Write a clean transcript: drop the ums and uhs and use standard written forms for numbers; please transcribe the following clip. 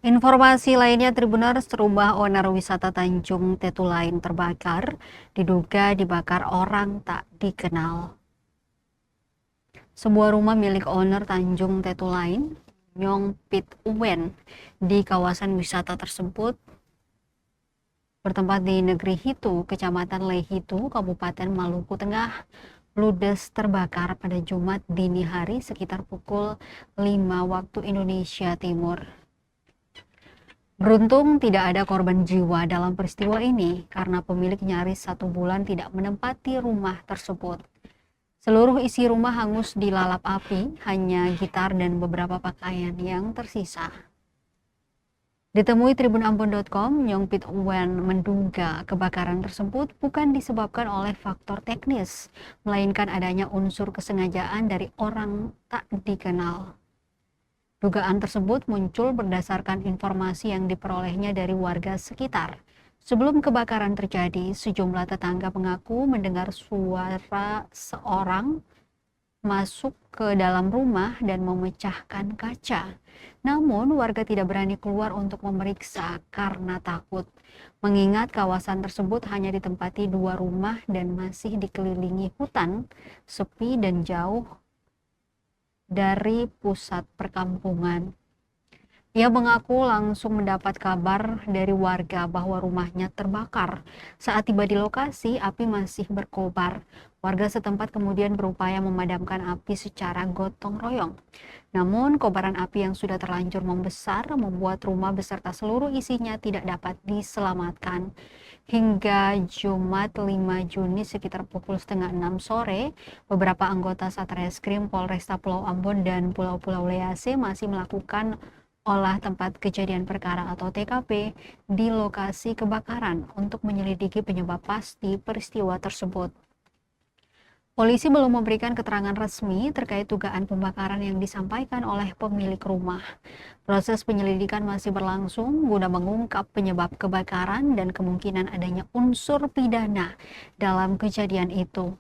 Informasi lainnya, Tribuners, rumah owner wisata Tanjung Tetulain terbakar, diduga dibakar orang tak dikenal. Sebuah rumah milik owner Tanjung Tetulain, Nyong Pit Uwen, di kawasan wisata tersebut bertempat di Negeri Hitu, Kecamatan Lehitu, Kabupaten Maluku Tengah, ludes terbakar pada Jumat dini hari sekitar pukul 5 waktu Indonesia Timur. Beruntung tidak ada korban jiwa dalam peristiwa ini karena pemilik nyaris 1 bulan tidak menempati rumah tersebut. Seluruh isi rumah hangus dilalap api, hanya gitar dan beberapa pakaian yang tersisa. Ditemui tribunambon.com, Nyong Pit Uwen menduga kebakaran tersebut bukan disebabkan oleh faktor teknis, melainkan adanya unsur kesengajaan dari orang tak dikenal. Dugaan tersebut muncul berdasarkan informasi yang diperolehnya dari warga sekitar. Sebelum kebakaran terjadi, sejumlah tetangga mengaku mendengar suara seorang masuk ke dalam rumah dan memecahkan kaca. Namun, warga tidak berani keluar untuk memeriksa karena takut, mengingat kawasan tersebut hanya ditempati 2 rumah dan masih dikelilingi hutan, sepi dan jauh dari pusat perkampungan. Ia mengaku langsung mendapat kabar dari warga bahwa rumahnya terbakar. Saat tiba di lokasi, api masih berkobar. Warga setempat kemudian berupaya memadamkan api secara gotong royong. Namun, kobaran api yang sudah terlanjur membesar membuat rumah beserta seluruh isinya tidak dapat diselamatkan. Hingga Jumat 5 Juni sekitar pukul setengah 6 sore, beberapa anggota Satreskrim Polresta Pulau Ambon dan Pulau-Pulau Lease masih melakukan olah tempat kejadian perkara atau TKP di lokasi kebakaran untuk menyelidiki penyebab pasti peristiwa tersebut. Polisi belum memberikan keterangan resmi terkait dugaan pembakaran yang disampaikan oleh pemilik rumah. Proses penyelidikan masih berlangsung guna mengungkap penyebab kebakaran dan kemungkinan adanya unsur pidana dalam kejadian itu.